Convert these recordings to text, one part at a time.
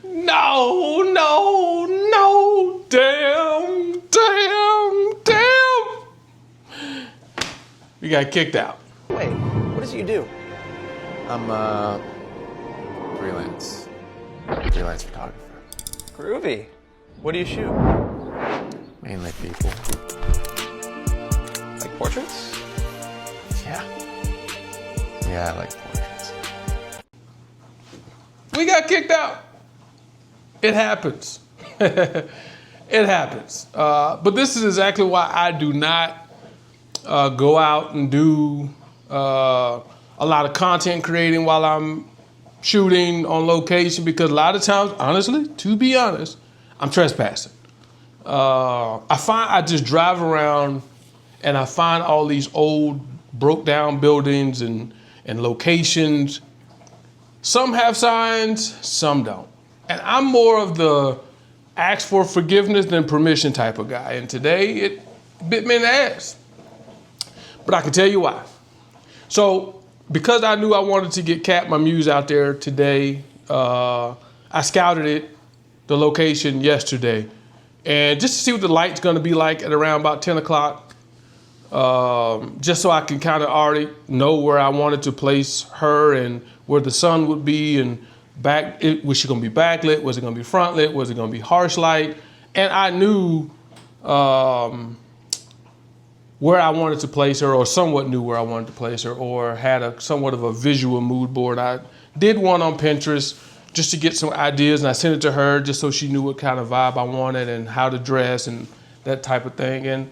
No, no, no. Damn. We got kicked out. Wait, what does you do? I'm freelance photographer. Groovy. What do you shoot? Mainly people. Like portraits? Yeah, I like portraits. We got kicked out. It happens. It happens. But this is exactly why I do not go out and do a lot of content creating while I'm shooting on location, because a lot of times, honestly, to be honest, I'm trespassing. I just drive around and I find all these old broke down buildings and locations. Some have signs, some don't. And I'm more of the ask for forgiveness than permission type of guy. And today it bit me in the ass. But I can tell you why. So because I knew I wanted to get Cat, my muse, out there today, I scouted the location yesterday. And just to see what the light's gonna be like at around about 10 o'clock, just so I can kind of already know where I wanted to place her and where the sun would be, and was she gonna be backlit? Was it gonna be front lit? Was it gonna be harsh light? And I knew where I wanted to place her, or somewhat knew where I wanted to place her, or had a somewhat of a visual mood board. I did one on Pinterest just to get some ideas, and I sent it to her just so she knew what kind of vibe I wanted and how to dress and that type of thing. And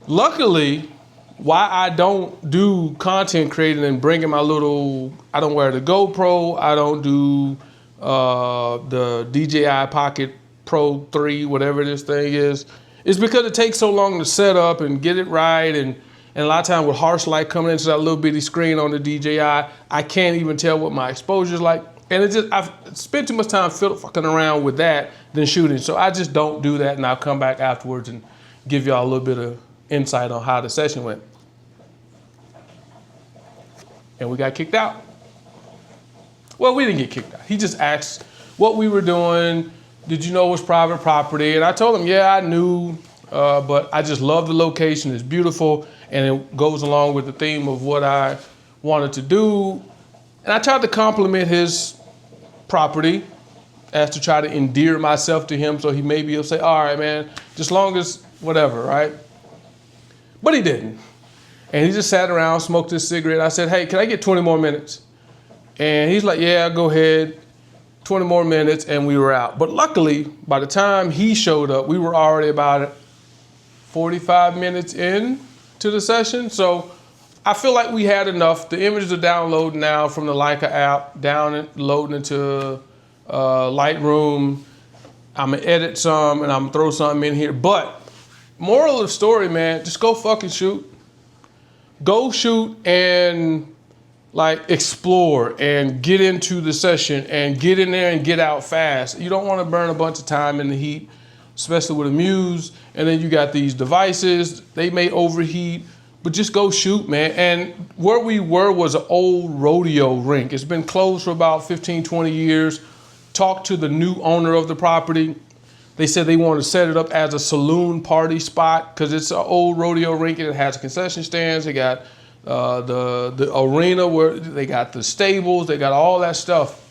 luckily, why I don't do content creating and bringing my little, I don't wear the GoPro, I don't do the DJI Pocket Pro 3, whatever this thing is because it takes so long to set up and get it right. And a lot of times with harsh light coming into that little bitty screen on the DJI, I can't even tell what my exposure is like. And I've spent too much time fucking around with that than shooting. So I just don't do that, and I'll come back afterwards and give y'all a little bit of insight on how the session went. And we got kicked out. Well, we didn't get kicked out. He just asked what we were doing. Did you know it was private property? And I told him, yeah, I knew, but I just love the location. It's beautiful, and it goes along with the theme of what I wanted to do. And I tried to compliment his property as to try to endear myself to him, so maybe he'll say, all right, man, just long as whatever, right? But he didn't. And he just sat around, smoked his cigarette. I said, hey, can I get 20 more minutes? And he's like, yeah, go ahead. 20 more minutes, and we were out. But luckily, by the time he showed up, we were already about 45 minutes in to the session. So I feel like we had enough. The images are downloading now from the Leica app, loading into Lightroom. I'm gonna edit some, and I'm gonna throw something in here. But moral of the story, man, just go fucking shoot. Go shoot and like explore and get into the session and get in there and get out fast. You don't want to burn a bunch of time in the heat, especially with a muse. And then you got these devices, they may overheat, but just go shoot, man. And where we were was an old rodeo rink. It's been closed for about 15, 20 years. Talked to the new owner of the property. They said they wanted to set it up as a saloon party spot because it's an old rodeo rink and it has concession stands. They got the arena where they got the stables, they got all that stuff.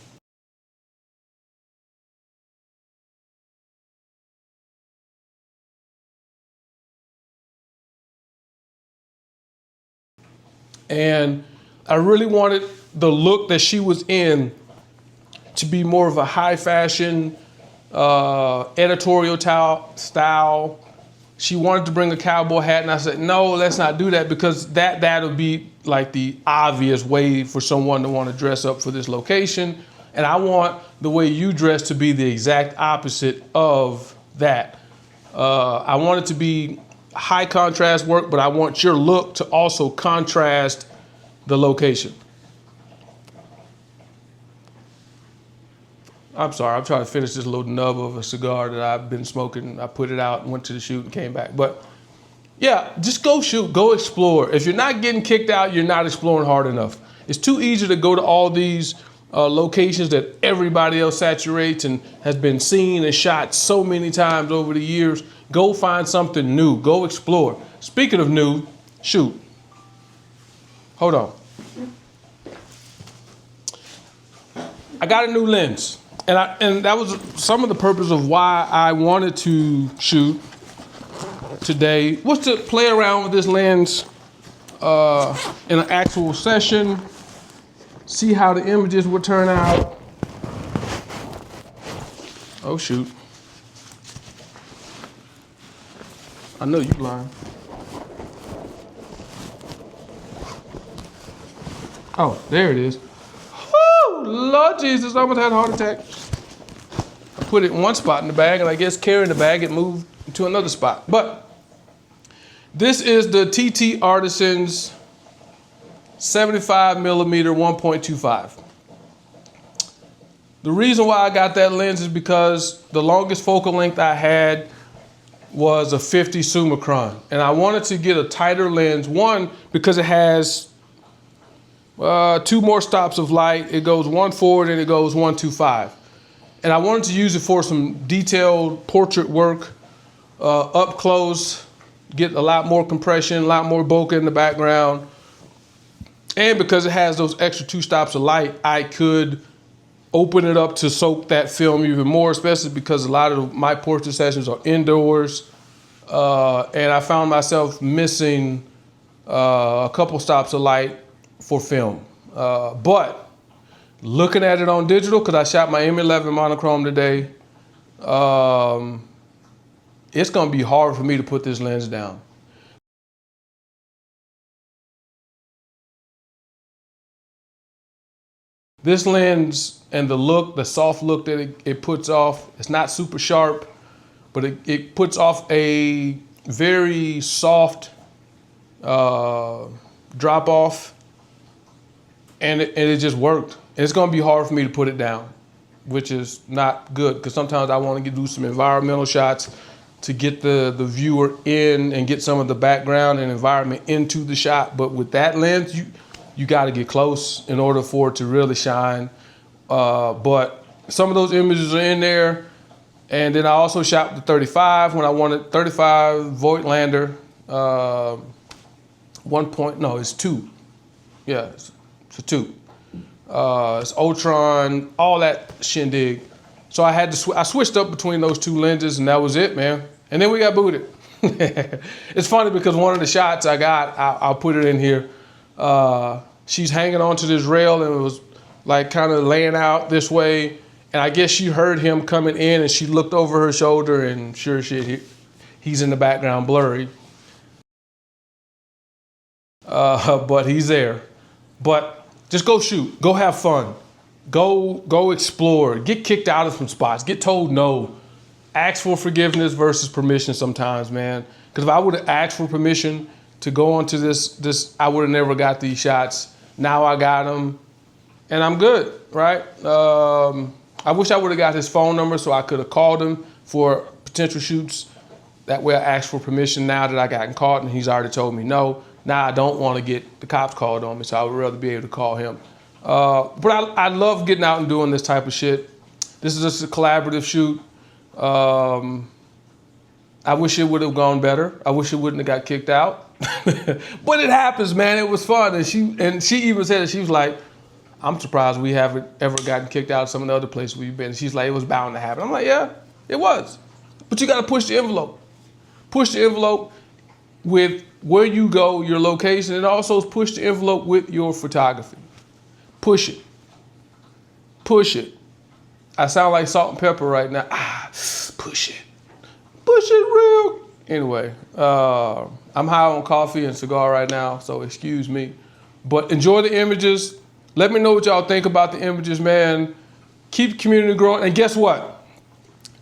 And I really wanted the look that she was in to be more of a high fashion, editorial style. She wanted to bring a cowboy hat, and I said, no, let's not do that, because that'll be like the obvious way for someone to want to dress up for this location. And I want the way you dress to be the exact opposite of that. I want it to be high contrast work, but I want your look to also contrast the location. I'm sorry, I'm trying to finish this little nub of a cigar that I've been smoking. I put it out and went to the shoot and came back. But yeah, just go shoot, go explore. If you're not getting kicked out, you're not exploring hard enough. It's too easy to go to all these locations that everybody else saturates and has been seen and shot so many times over the years. Go find something new. Go explore. Speaking of new, shoot. Hold on. I got a new lens. And that was some of the purpose of why I wanted to shoot today, was to play around with this lens in an actual session, see how the images would turn out. Oh shoot. I know you lying. Oh, there it is. Woo, Lord Jesus, I almost had a heart attack. I put it in one spot in the bag, and I guess carrying the bag, it moved to another spot. But this is the TT Artisans 75 millimeter 1.25. The reason why I got that lens is because the longest focal length I had was a 50 Summicron. And I wanted to get a tighter lens, one, because it has 2 more stops of light. It goes 1 forward and it goes 1.25. And I wanted to use it for some detailed portrait work, up close, get a lot more compression, a lot more bokeh in the background. And because it has those extra 2 stops of light, I could open it up to soak that film even more, especially because a lot of my portrait sessions are indoors. And I found myself missing a couple stops of light for film. But looking at it on digital, because I shot my M11 monochrome today, it's gonna be hard for me to put this lens down. This lens and the look, the soft look that it puts off, it's not super sharp, but it puts off a very soft drop off, and it just worked. And it's gonna be hard for me to put it down, which is not good, because sometimes I want to do some environmental shots to get the viewer in and get some of the background and environment into the shot. But with that lens, you got to get close in order for it to really shine. But some of those images are in there. And then I also shot the 35 when I wanted 35 Voigtlander, it's 2. Yeah, it's a 2. It's Ultron, all that shindig. So I had to I switched up between those 2 lenses, and that was it, man. And then we got booted. It's funny because one of the shots I got, I'll put it in here. She's hanging onto this rail, and it was like kind of laying out this way. And I guess she heard him coming in, and she looked over her shoulder, and sure shit, he's in the background blurry. But he's there. But just go shoot, go have fun, go explore, get kicked out of some spots, get told no, ask for forgiveness versus permission sometimes, man. Because if I would have asked for permission to go onto this, I would have never got these shots. Now I got them, and I'm good, right? I wish I would have got his phone number so I could have called him for potential shoots. That way I asked for permission now that I gotten caught, and he's already told me no. Now I don't want to get the cops called on me, so I would rather be able to call him. But I love getting out and doing this type of shit. This is just a collaborative shoot. I wish it would have gone better. I wish it wouldn't have got kicked out. But it happens, man. It was fun. And she even said it. She was like, I'm surprised we haven't ever gotten kicked out of some of the other places we've been. She's like, it was bound to happen. I'm like, yeah, it was. But you got to push the envelope. Push the envelope with where you go, your location, and also push the envelope with your photography. Push it. Push it. I sound like Salt and Pepper right now. Push it. Push it real. Anyway, I'm high on coffee and cigar right now, so excuse me. But enjoy the images. Let me know what y'all think about the images, man. Keep the community growing. And guess what?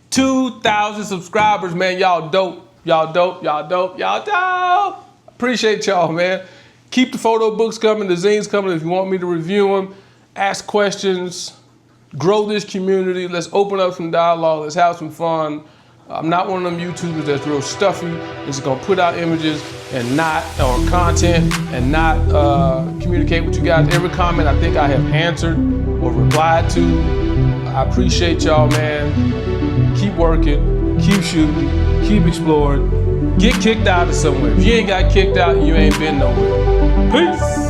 2,000 subscribers, man. Y'all dope. Y'all dope. Y'all dope. Y'all dope. Appreciate y'all, man. Keep the photo books coming, the zines coming if you want me to review them. Ask questions. Grow this community. Let's open up some dialogue. Let's have some fun. I'm not one of them YouTubers that's real stuffy. That's gonna put out images and not, or content and not communicate with you guys. Every comment I think I have answered or replied to. I appreciate y'all, man. Keep working, keep shooting, keep exploring. Get kicked out of somewhere. If you ain't got kicked out, you ain't been nowhere. Peace.